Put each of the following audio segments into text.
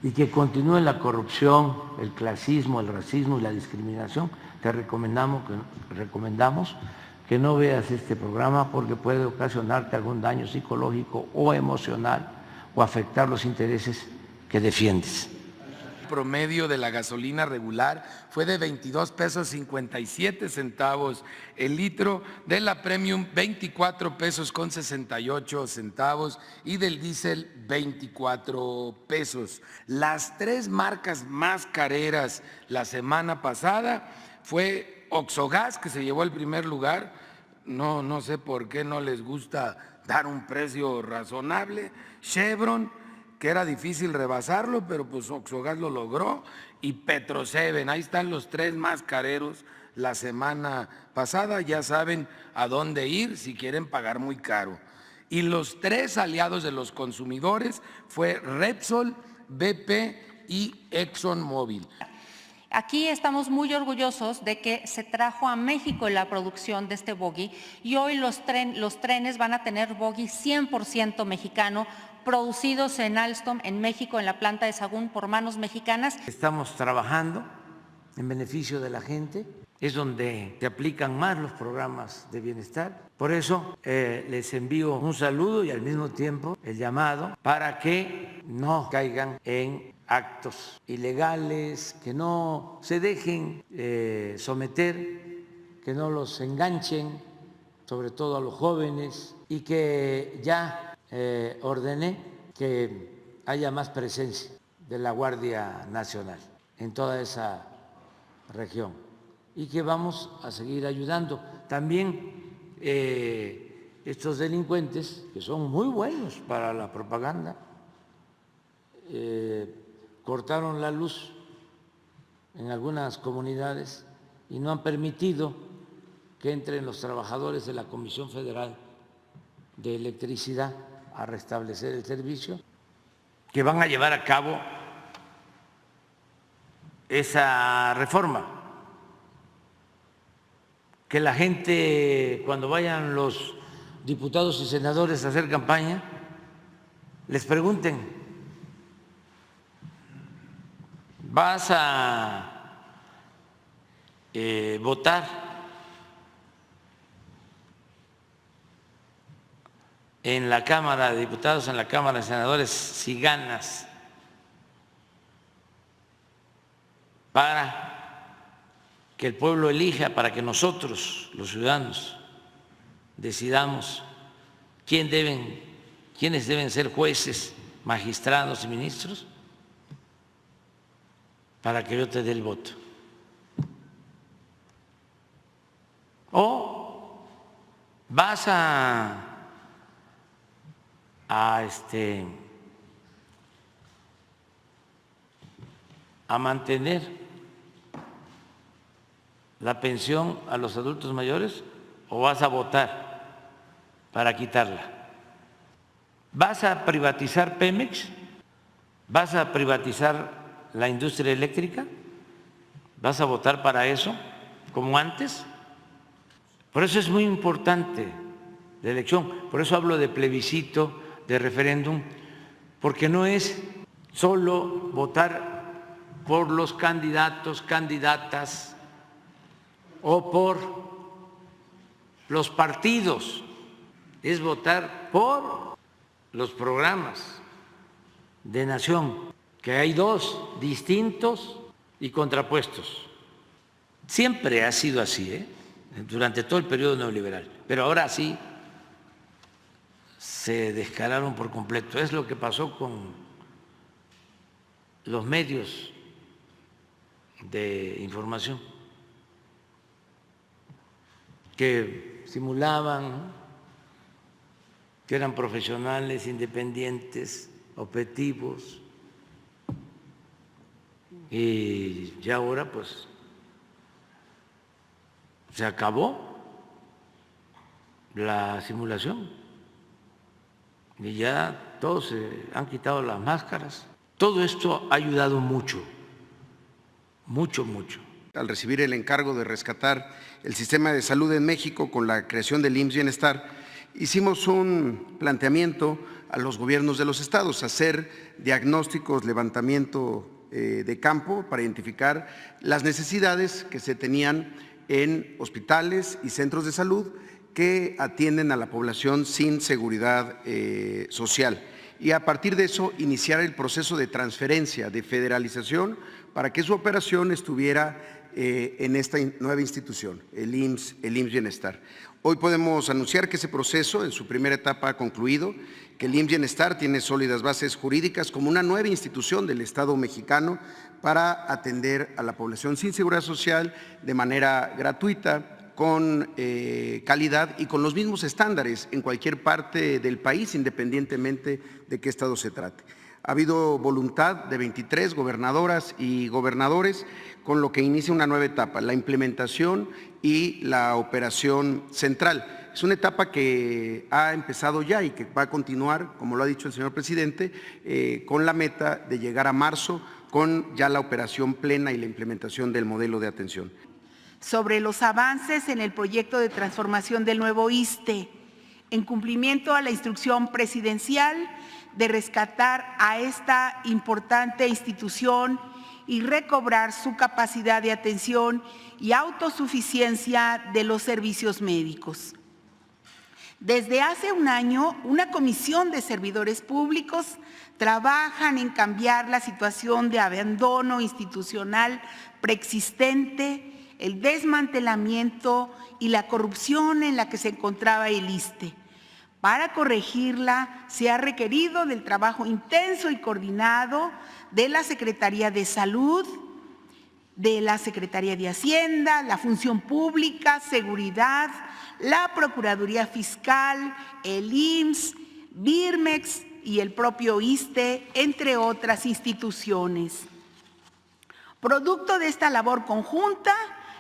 y que continúe la corrupción, el clasismo, el racismo y la discriminación, te recomendamos que no veas este programa porque puede ocasionarte algún daño psicológico o emocional o afectar los intereses que defiendes. El promedio de la gasolina regular fue de 22 pesos 57 centavos el litro, de la premium 24 pesos con 68 centavos y del diésel 24 pesos. Las tres marcas más careras la semana pasada fue Oxogas, que se llevó el primer lugar. No sé por qué no les gusta dar un precio razonable. Chevron, que era difícil rebasarlo, pero pues Oxogas lo logró, y Petro-7. Ahí están los tres más careros la semana pasada. Ya saben a dónde ir si quieren pagar muy caro. Y los tres aliados de los consumidores fue Repsol, BP y ExxonMobil. Aquí estamos muy orgullosos de que se trajo a México la producción de este bogie y hoy los trenes van a tener bogie 100% mexicano, producidos en Alstom, en México, en la planta de Sagún, por manos mexicanas. Estamos trabajando en beneficio de la gente, es donde se aplican más los programas de bienestar. Por eso les envío un saludo y al mismo tiempo el llamado para que no caigan en actos ilegales, que no se dejen someter, que no los enganchen, sobre todo a los jóvenes, y que ya ordené que haya más presencia de la Guardia Nacional en toda esa región y que vamos a seguir ayudando. También estos delincuentes, que son muy buenos para la propaganda, cortaron la luz en algunas comunidades y no han permitido que entren los trabajadores de la Comisión Federal de Electricidad a restablecer el servicio, que van a llevar a cabo esa reforma, que la gente, cuando vayan los diputados y senadores a hacer campaña, les pregunten: ¿vas a votar en la Cámara de Diputados, en la Cámara de Senadores, si ganas, para que el pueblo elija, para que nosotros, los ciudadanos, decidamos quiénes deben ser jueces, magistrados y ministros? Para que yo te dé el voto. O vas a mantener la pensión a los adultos mayores, o vas a votar para quitarla. ¿Vas a privatizar Pemex? ¿Vas a privatizar la industria eléctrica? ¿Vas a votar para eso como antes? Por eso es muy importante la elección, por eso hablo de plebiscito, de referéndum, porque no es solo votar por los candidatos, candidatas o por los partidos, es votar por los programas de nación, que hay dos, distintos y contrapuestos. Siempre ha sido así, durante todo el periodo neoliberal, pero ahora sí se descararon por completo. Es lo que pasó con los medios de información, que simulaban que eran profesionales, independientes, objetivos, y ya ahora pues se acabó la simulación y ya todos se han quitado las máscaras. Todo esto ha ayudado mucho, mucho, mucho. Al recibir el encargo de rescatar el sistema de salud en México con la creación del IMSS Bienestar, hicimos un planteamiento a los gobiernos de los estados, hacer diagnósticos, levantamiento de campo para identificar las necesidades que se tenían en hospitales y centros de salud que atienden a la población sin seguridad social. Y a partir de eso, iniciar el proceso de transferencia, de federalización, para que su operación estuviera en esta nueva institución, el IMSS Bienestar. Hoy podemos anunciar que ese proceso en su primera etapa ha concluido, que el IMSS Bienestar tiene sólidas bases jurídicas como una nueva institución del Estado mexicano para atender a la población sin seguridad social de manera gratuita, con calidad y con los mismos estándares en cualquier parte del país, independientemente de qué estado se trate. Ha habido voluntad de 23 gobernadoras y gobernadores, con lo que inicia una nueva etapa, la implementación y la operación central. Es una etapa que ha empezado ya y que va a continuar, como lo ha dicho el señor presidente, con la meta de llegar a marzo con ya la operación plena y la implementación del modelo de atención. Sobre los avances en el proyecto de transformación del nuevo ISSSTE, en cumplimiento a la instrucción presidencial de rescatar a esta importante institución y recobrar su capacidad de atención y autosuficiencia de los servicios médicos. Desde hace un año, una comisión de servidores públicos trabajan en cambiar la situación de abandono institucional preexistente, el desmantelamiento y la corrupción en la que se encontraba el ISSSTE. Para corregirla, se ha requerido del trabajo intenso y coordinado de la Secretaría de Salud, de la Secretaría de Hacienda, la Función Pública, Seguridad, la Procuraduría Fiscal, el IMSS, Birmex y el propio ISSSTE, entre otras instituciones. Producto de esta labor conjunta,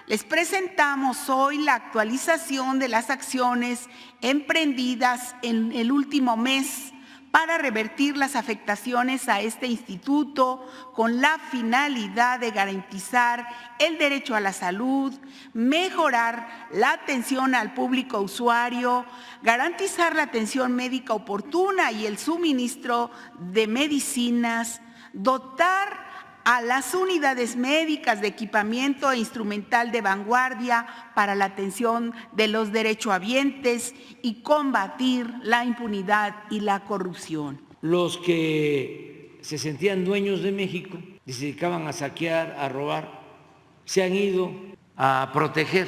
les presentamos hoy la actualización de las acciones emprendidas en el último mes para revertir las afectaciones a este instituto con la finalidad de garantizar el derecho a la salud, mejorar la atención al público usuario, garantizar la atención médica oportuna y el suministro de medicinas, dotar a las unidades médicas de equipamiento e instrumental de vanguardia para la atención de los derechohabientes y combatir la impunidad y la corrupción. Los que se sentían dueños de México y se dedicaban a saquear, a robar, se han ido a proteger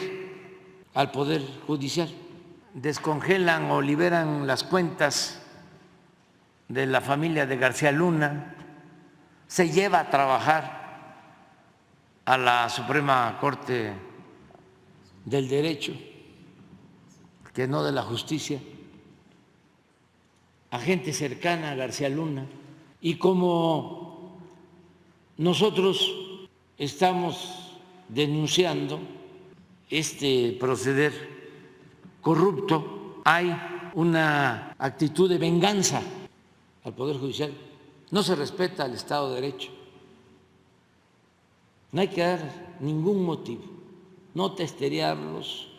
al Poder Judicial. Descongelan o liberan las cuentas de la familia de García Luna, se lleva a trabajar a la Suprema Corte del Derecho, que no de la Justicia, a gente cercana a García Luna. Y como nosotros estamos denunciando este proceder corrupto, hay una actitud de venganza al Poder Judicial. No se respeta el Estado de Derecho. No hay que dar ningún motivo, no testerearlos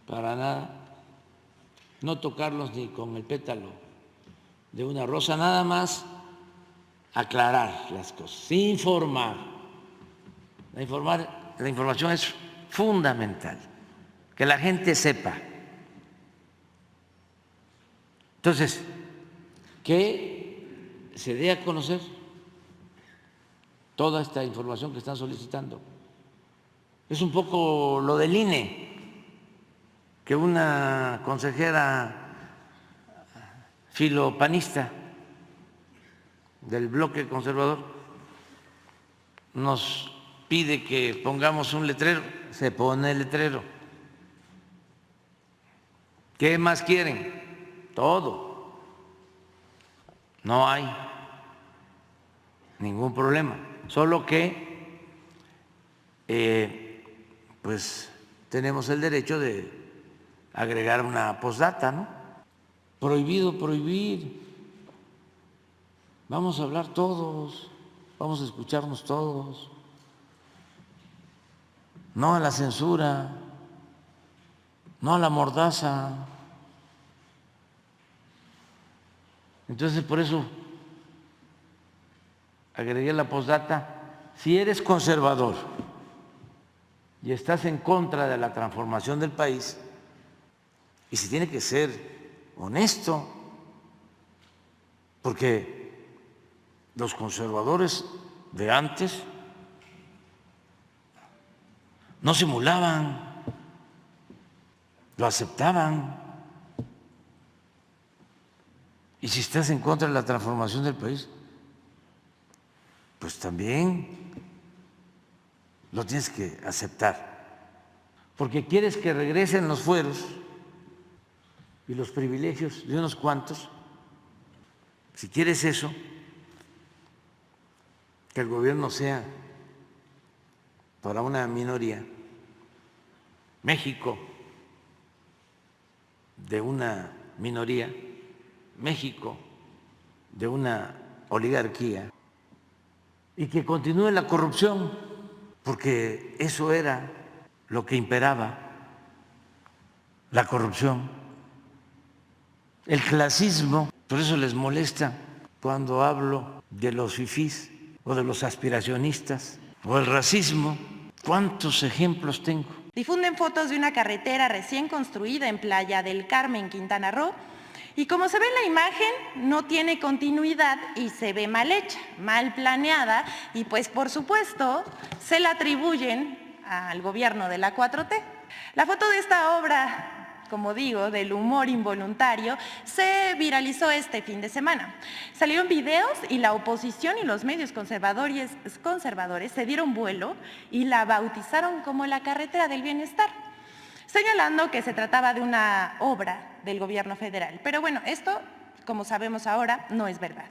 para nada, no tocarlos ni con el pétalo de una rosa, nada más aclarar las cosas, informar. La información es fundamental, que la gente sepa. Entonces, que se dé a conocer toda esta información que están solicitando. Es un poco lo del INE, que una consejera filopanista del bloque conservador nos pide que pongamos un letrero, se pone el letrero. ¿Qué más quieren? Todo. No hay ningún problema, solo que pues tenemos el derecho de agregar una postdata, ¿no? Prohibido prohibir. Vamos a hablar todos, vamos a escucharnos todos. No a la censura, no a la mordaza. Entonces, por eso agregué la postdata. Si eres conservador y estás en contra de la transformación del país, y si tiene que ser honesto, porque los conservadores de antes no simulaban, lo aceptaban. Y si estás en contra de la transformación del país, pues también lo tienes que aceptar, porque quieres que regresen los fueros y los privilegios de unos cuantos. Si quieres eso, que el gobierno sea para una minoría, México de una minoría, México de una oligarquía, y que continúe la corrupción, porque eso era lo que imperaba, la corrupción, el clasismo. Por eso les molesta cuando hablo de los fifís o de los aspiracionistas o el racismo. ¿Cuántos ejemplos tengo? Difunden fotos de una carretera recién construida en Playa del Carmen, Quintana Roo, y como se ve en la imagen, no tiene continuidad y se ve mal hecha, mal planeada, y pues por supuesto se la atribuyen al gobierno de la 4T. La foto de esta obra, como digo, del humor involuntario, se viralizó este fin de semana. Salieron videos y la oposición y los medios conservadores se dieron vuelo y la bautizaron como la carretera del bienestar, señalando que se trataba de una obra del gobierno federal. Pero bueno, esto, como sabemos ahora, no es verdad.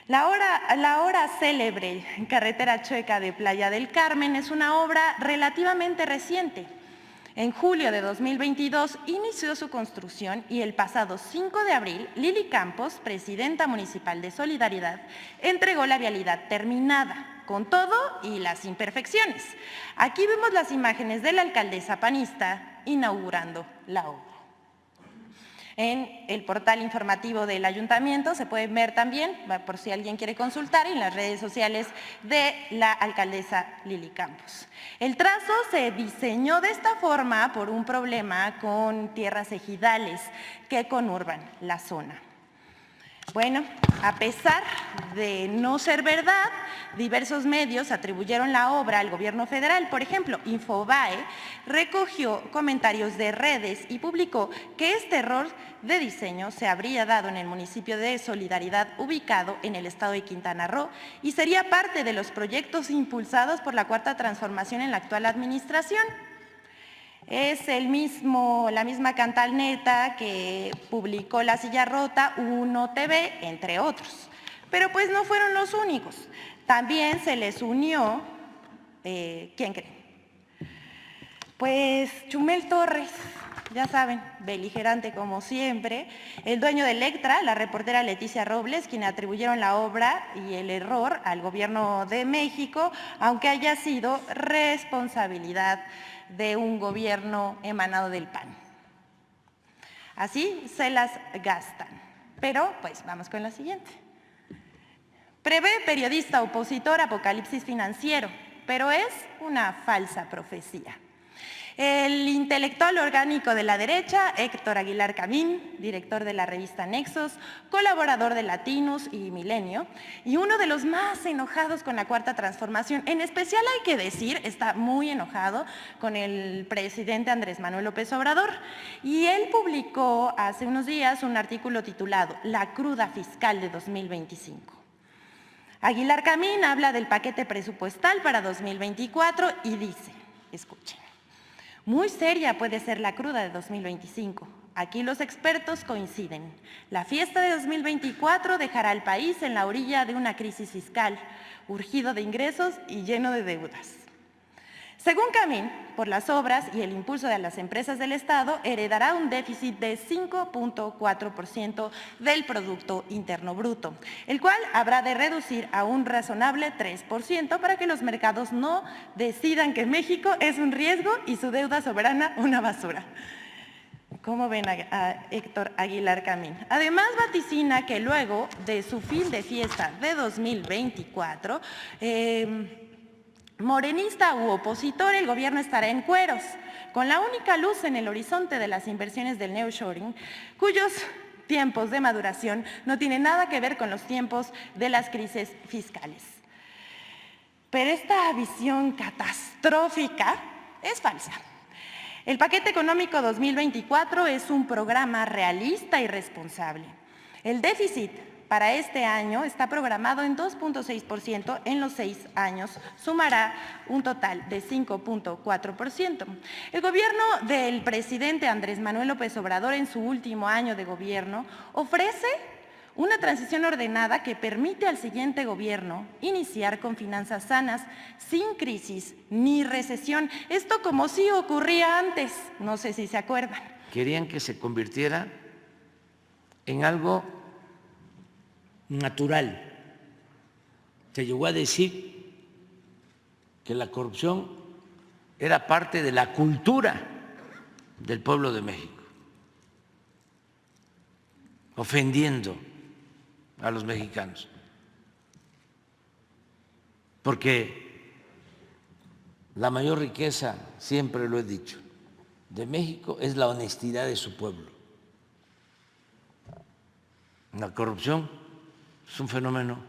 La ahora célebre carretera chueca de Playa del Carmen es una obra relativamente reciente. En julio de 2022 inició su construcción y el pasado 5 de abril, Lili Campos, presidenta municipal de Solidaridad, entregó la vialidad terminada, con todo y las imperfecciones. Aquí vemos las imágenes de la alcaldesa panista inaugurando la obra. En el portal informativo del ayuntamiento se pueden ver también, por si alguien quiere consultar, en las redes sociales de la alcaldesa Lili Campos. El trazo se diseñó de esta forma por un problema con tierras ejidales que conurban la zona. Bueno, a pesar de no ser verdad, diversos medios atribuyeron la obra al gobierno federal. Por ejemplo, Infobae recogió comentarios de redes y publicó que este error de diseño se habría dado en el municipio de Solidaridad, ubicado en el estado de Quintana Roo, y sería parte de los proyectos impulsados por la Cuarta Transformación en la actual administración. Es la misma Cantalneta que publicó La Silla Rota, Uno TV, entre otros. Pero pues no fueron los únicos. También se les unió, ¿quién cree? Pues Chumel Torres, ya saben, beligerante como siempre, el dueño de Electra, la reportera Leticia Robles, quien atribuyeron la obra y el error al gobierno de México, aunque haya sido responsabilidad de un gobierno emanado del PAN. Así se las gastan. Pero, pues, vamos con la siguiente. Prevé periodista opositor apocalipsis financiero, pero es una falsa profecía. El intelectual orgánico de la derecha, Héctor Aguilar Camín, director de la revista Nexos, colaborador de Latinus y Milenio, y uno de los más enojados con la Cuarta Transformación. En especial, hay que decir, está muy enojado con el presidente Andrés Manuel López Obrador. Y él publicó hace unos días un artículo titulado La cruda fiscal de 2025. Aguilar Camín habla del paquete presupuestal para 2024 y dice, escuchen: muy seria puede ser la cruda de 2025. Aquí los expertos coinciden. La fiesta de 2024 dejará al país en la orilla de una crisis fiscal, urgido de ingresos y lleno de deudas. Según Camín, por las obras y el impulso de las empresas del Estado, heredará un déficit de 5.4% del Producto Interno Bruto, el cual habrá de reducir a un razonable 3% para que los mercados no decidan que México es un riesgo y su deuda soberana una basura. ¿Cómo ven a Héctor Aguilar Camín? Además, vaticina que luego de su fin de fiesta de 2024, morenista u opositor, el gobierno estará en cueros, con la única luz en el horizonte de las inversiones del nearshoring, cuyos tiempos de maduración no tienen nada que ver con los tiempos de las crisis fiscales. Pero esta visión catastrófica es falsa. El paquete económico 2024 es un programa realista y responsable. El déficit para este año está programado en 2.6%, en los 6 años sumará un total de 5.4%. El gobierno del presidente Andrés Manuel López Obrador en su último año de gobierno ofrece una transición ordenada que permite al siguiente gobierno iniciar con finanzas sanas, sin crisis ni recesión. Esto como sí ocurría antes, no sé si se acuerdan. Querían que se convirtiera en algo natural. Se llegó a decir que la corrupción era parte de la cultura del pueblo de México, ofendiendo a los mexicanos, porque la mayor riqueza, siempre lo he dicho, de México es la honestidad de su pueblo. La corrupción es un fenómeno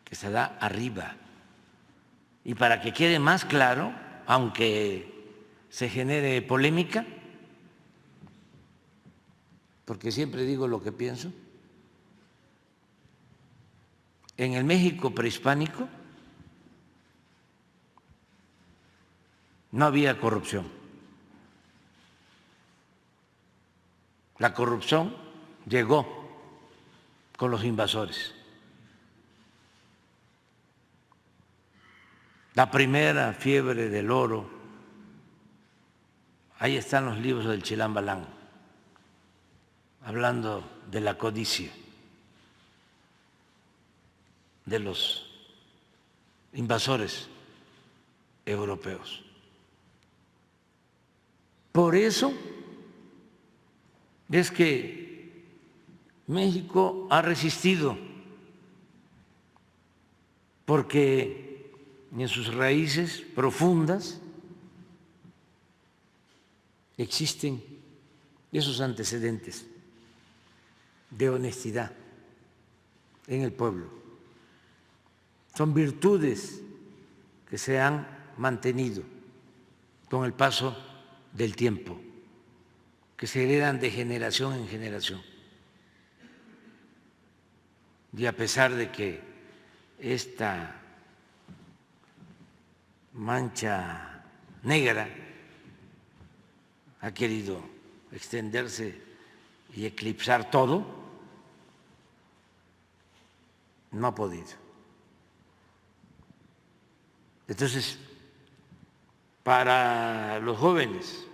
que se da arriba. Y para que quede más claro, aunque se genere polémica, porque siempre digo lo que pienso, en el México prehispánico no había corrupción. La corrupción llegó con los invasores. La primera fiebre del oro, ahí están los libros del Chilam Balam, hablando de la codicia de los invasores europeos. Por eso es que México ha resistido, porque en sus raíces profundas existen esos antecedentes de honestidad en el pueblo. Son virtudes que se han mantenido con el paso del tiempo, que se heredan de generación en generación. Y a pesar de que esta mancha negra ha querido extenderse y eclipsar todo, no ha podido. Entonces, para los jóvenes,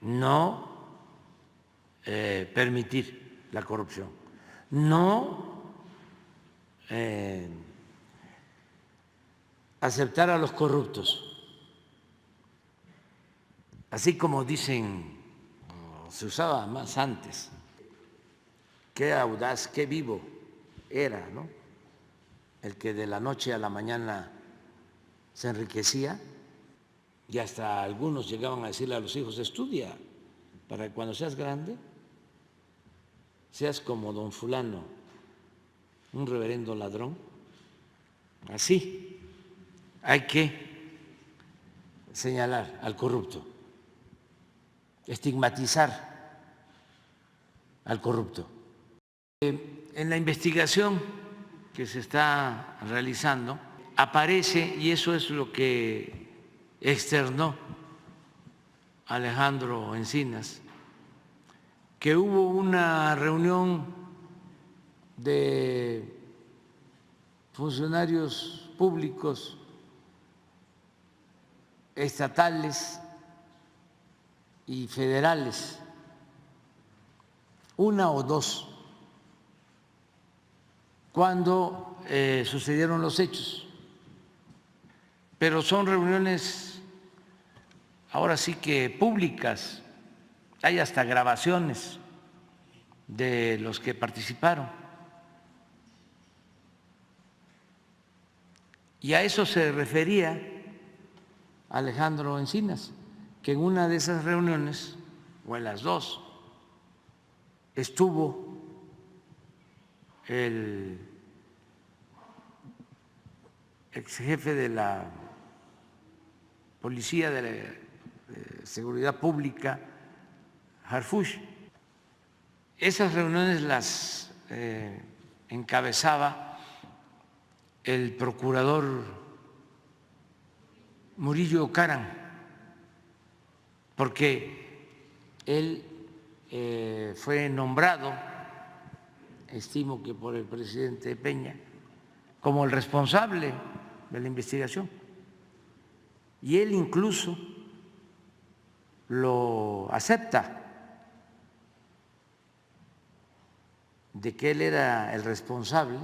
no permitir la corrupción, no aceptar a los corruptos, así como dicen, se usaba más antes, qué audaz, qué vivo era, ¿no?, el que de la noche a la mañana se enriquecía, y hasta algunos llegaban a decirle a los hijos: estudia para que cuando seas grande seas como don fulano, un reverendo ladrón. Así hay que señalar al corrupto, estigmatizar al corrupto. En la investigación que se está realizando aparece, y eso es lo que externó Alejandro Encinas, que hubo una reunión de funcionarios públicos estatales y federales, una o dos, cuando sucedieron los hechos, pero son reuniones ahora sí que públicas, hay hasta grabaciones de los que participaron. Y a eso se refería Alejandro Encinas, que en una de esas reuniones, o en las dos, estuvo el ex jefe de la Policía de la Seguridad Pública, Harfuch. Esas reuniones las encabezaba el procurador Murillo Karam, porque él fue nombrado, estimo que por el presidente Peña, como el responsable de la investigación. Y él incluso lo acepta, de que él era el responsable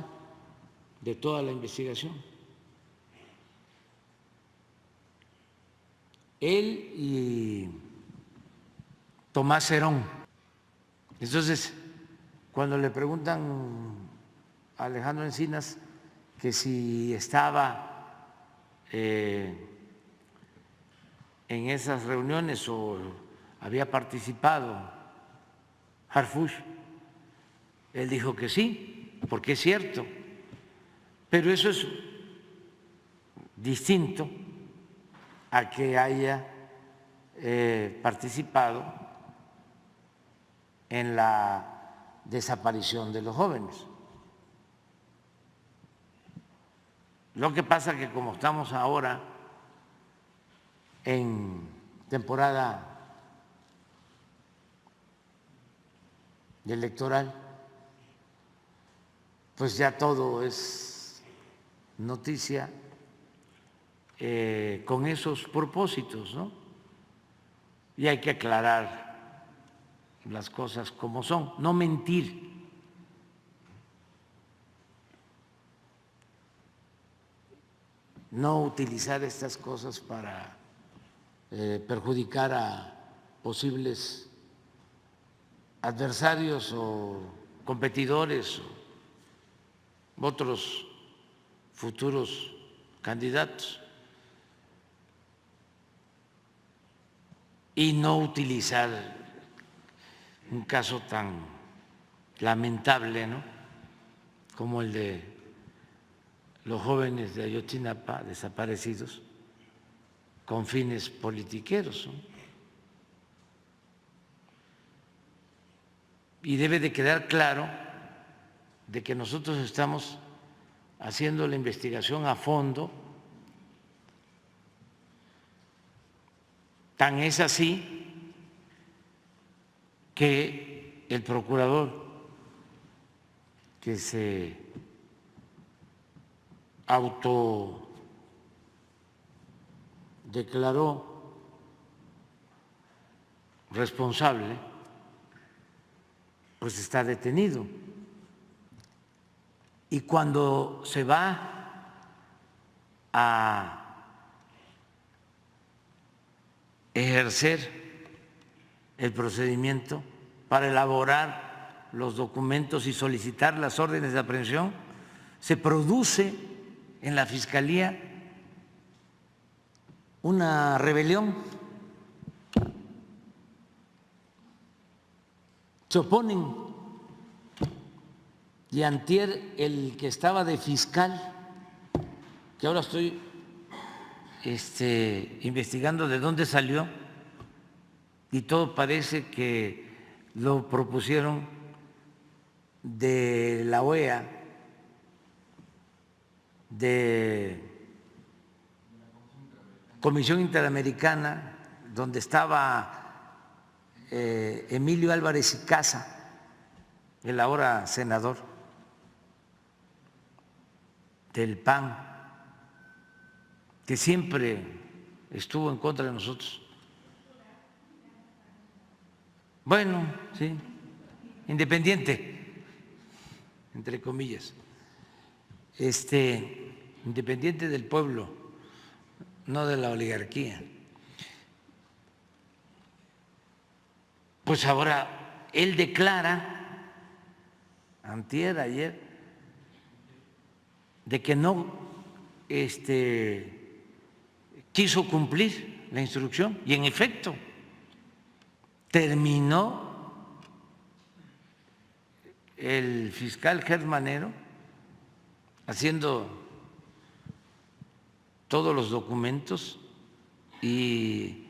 de toda la investigación. Él y Tomás Herón. Entonces, cuando le preguntan a Alejandro Encinas que si estaba en esas reuniones o había participado Harfuch, él dijo que sí, porque es cierto, pero eso es distinto a que haya participado en la desaparición de los jóvenes. Lo que pasa es que como estamos ahora en temporada electoral, pues ya todo es noticia con esos propósitos, ¿no? Y hay que aclarar las cosas como son, no mentir. No utilizar estas cosas para perjudicar a posibles adversarios o competidores o otros futuros candidatos, y no utilizar un caso tan lamentable, ¿no?, como el de los jóvenes de Ayotzinapa desaparecidos con fines politiqueros, ¿no? Y debe de quedar claro de que nosotros estamos haciendo la investigación a fondo. Tan es así que el procurador que se autodeclaró responsable, pues está detenido. Y cuando se va a ejercer el procedimiento para elaborar los documentos y solicitar las órdenes de aprehensión, se produce en la Fiscalía una rebelión. Se oponen, y antier el que estaba de fiscal, que ahora estoy investigando de dónde salió, y todo parece que lo propusieron de la OEA, de Comisión Interamericana, donde estaba Emilio Álvarez y Casa, el ahora senador del PAN, que siempre estuvo en contra de nosotros. Bueno, sí, independiente, entre comillas, independiente del pueblo, no de la oligarquía. Pues ahora él declara, antier, ayer, de que no quiso cumplir la instrucción y en efecto terminó el fiscal Gertz Manero haciendo todos los documentos y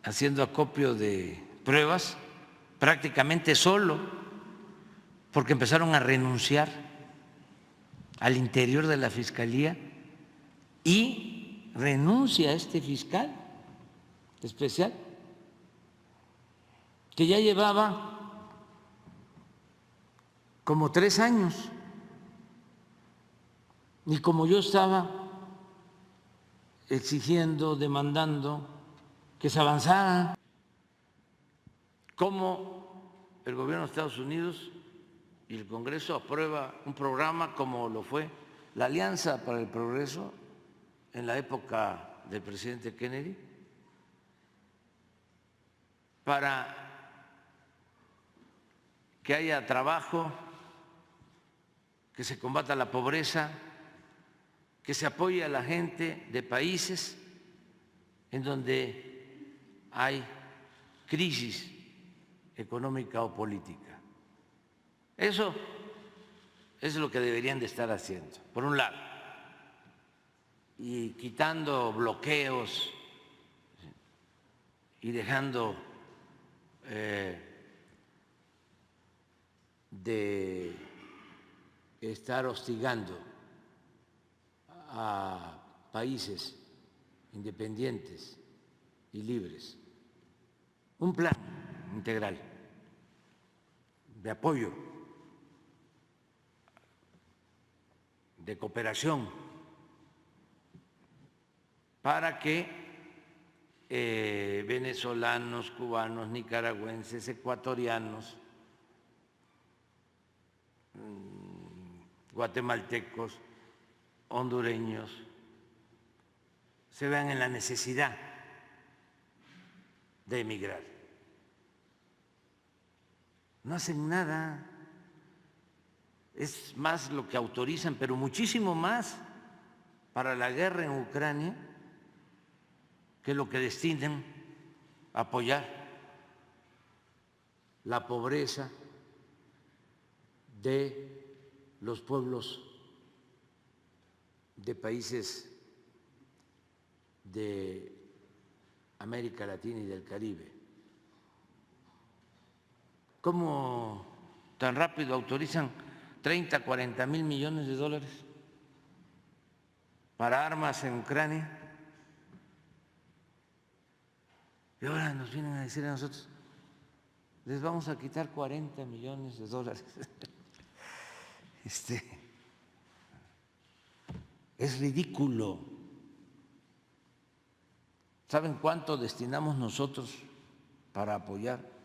haciendo acopio de pruebas prácticamente solo, porque empezaron a renunciar al interior de la Fiscalía y renuncia este fiscal especial que ya llevaba como 3 años y como yo estaba exigiendo, demandando que se avanzara, como el gobierno de Estados Unidos y el Congreso aprueba un programa como lo fue la Alianza para el Progreso en la época del presidente Kennedy, para que haya trabajo, que se combata la pobreza, que se apoye a la gente de países en donde hay crisis económica o política. Eso es lo que deberían de estar haciendo, por un lado, y quitando bloqueos y dejando de estar hostigando a países independientes y libres. Un plan integral de apoyo, de cooperación, para que venezolanos, cubanos, nicaragüenses, ecuatorianos, guatemaltecos, hondureños, se vean en la necesidad de emigrar. No hacen nada, es más lo que autorizan, pero muchísimo más para la guerra en Ucrania que lo que destinan a apoyar la pobreza de los pueblos de países de América Latina y del Caribe. ¿Cómo tan rápido autorizan 30, 40 mil millones de dólares para armas en Ucrania? Y ahora nos vienen a decir a nosotros, les vamos a quitar 40 millones de dólares. Es ridículo. ¿Saben cuánto destinamos nosotros para apoyar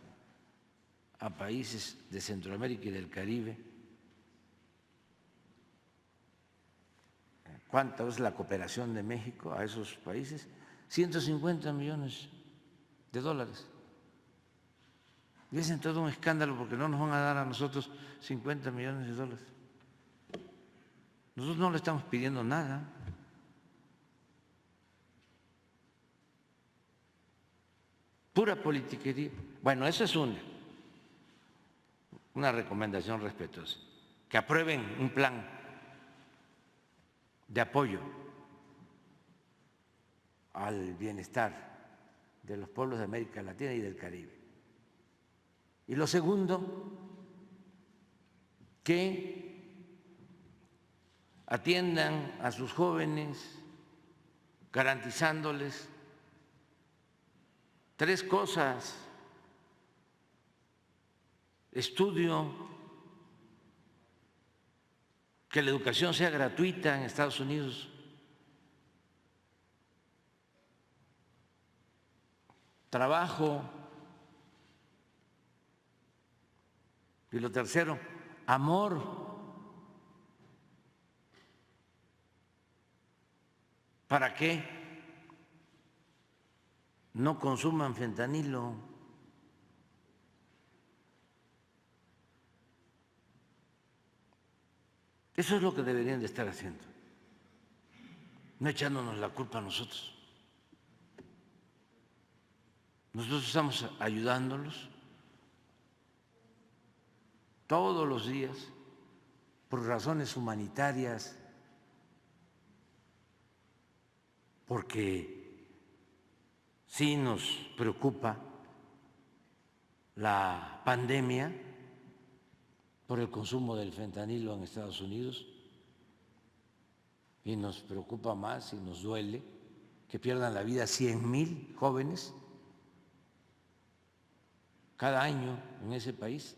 a países de Centroamérica y del Caribe? ¿Cuánto es la cooperación de México a esos países? 150 millones de dólares. Y hacen todo un escándalo porque no nos van a dar a nosotros 50 millones de dólares. Nosotros no le estamos pidiendo nada. Pura politiquería. Bueno, eso es una recomendación respetuosa. Que aprueben un plan de apoyo al bienestar de los pueblos de América Latina y del Caribe. Y lo segundo, que atiendan a sus jóvenes garantizándoles 3 cosas: estudio, que la educación sea gratuita en Estados Unidos, trabajo, y lo tercero, amor, para que no consuman fentanilo, Eso es lo que deberían de estar haciendo, no echándonos la culpa a nosotros. Nosotros estamos ayudándolos todos los días por razones humanitarias, porque sí nos preocupa la pandemia por el consumo del fentanilo en Estados Unidos y nos preocupa más y nos duele que pierdan la vida 100,000 jóvenes cada año en ese país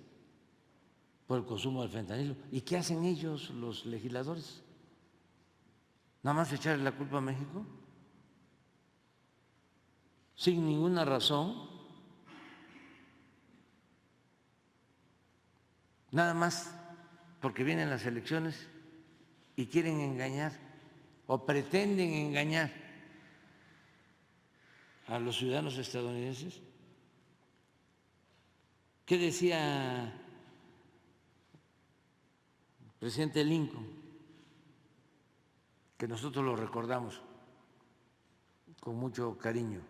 por el consumo del fentanilo. ¿Y qué hacen ellos, los legisladores? ¿Nada más echarle la culpa a México? Sin ninguna razón, nada más porque vienen las elecciones y quieren engañar o pretenden engañar a los ciudadanos estadounidenses. ¿Qué decía el presidente Lincoln? Que nosotros lo recordamos con mucho cariño,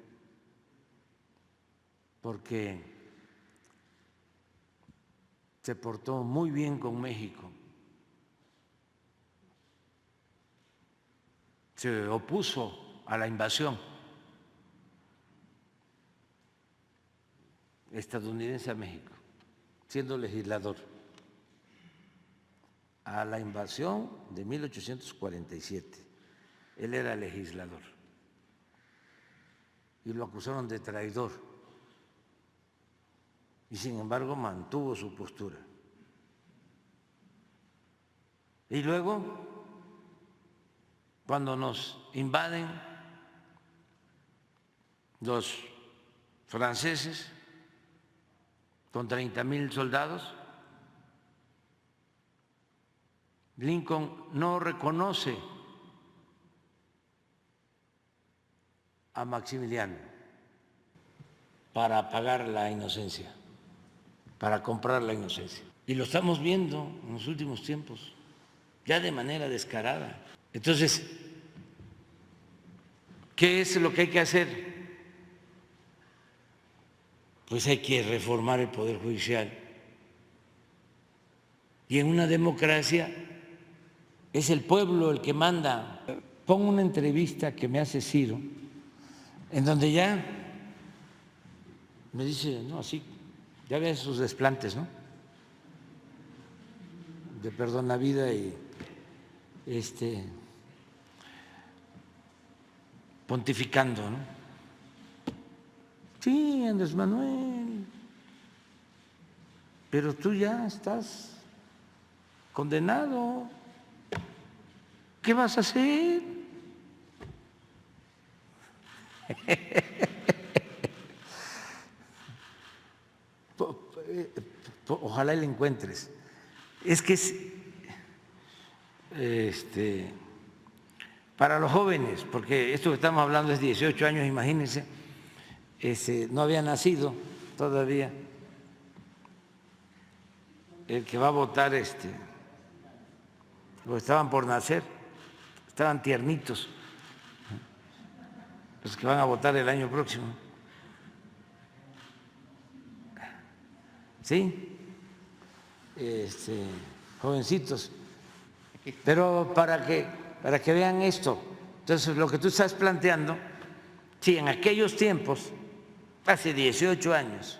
porque se portó muy bien con México, se opuso a la invasión estadounidense a México, siendo legislador, a la invasión de 1847. Él era legislador y lo acusaron de traidor y sin embargo mantuvo su postura. Y luego, cuando nos invaden los franceses con 30,000 soldados, Lincoln no reconoce a Maximiliano para pagar la inocencia, para comprar la inocencia. Y lo estamos viendo en los últimos tiempos, ya de manera descarada. Entonces, ¿qué es lo que hay que hacer? Pues hay que reformar el Poder Judicial. Y en una democracia es el pueblo el que manda. Pongo una entrevista que me hace Ciro, en donde ya me dice, no, así, ya ves sus desplantes, ¿no? De perdona vida y pontificando, ¿no? Sí, Andrés Manuel, pero tú ya estás condenado. ¿Qué vas a hacer? Ojalá le encuentres. Es que es para los jóvenes, porque esto que estamos hablando es 18 años, imagínense, no había nacido todavía el que va a votar, o estaban por nacer, estaban tiernitos los que van a votar el año próximo. ¿Sí? Jovencitos. Pero para que vean esto, entonces lo que tú estás planteando, sí, en aquellos tiempos, hace 18 años,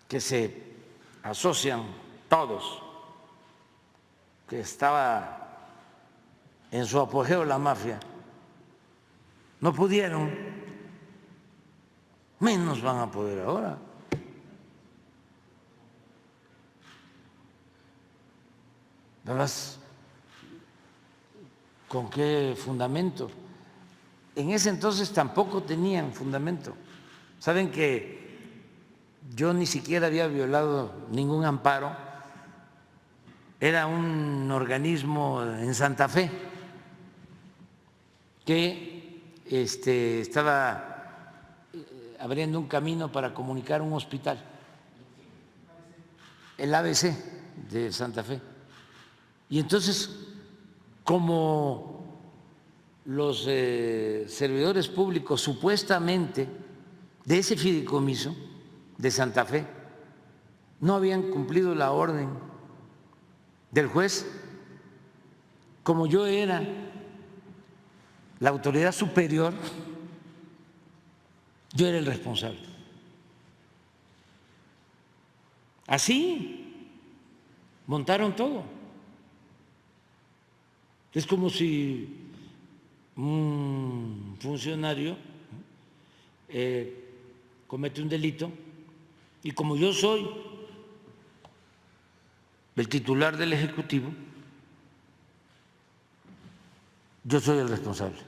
que se asocian todos, que estaba en su apogeo la mafia, no pudieron, menos van a poder ahora. ¿Verdad? ¿Con qué fundamento? En ese entonces tampoco tenían fundamento. Saben que yo ni siquiera había violado ningún amparo. Era un organismo en Santa Fe que estaba abriendo un camino para comunicar un hospital, el ABC de Santa Fe. Y entonces, como los servidores públicos supuestamente de ese fideicomiso de Santa Fe no habían cumplido la orden del juez, como yo era la autoridad superior, yo era el responsable. Así montaron todo. Es como si un funcionario comete un delito y como yo soy el titular del Ejecutivo, yo soy el responsable.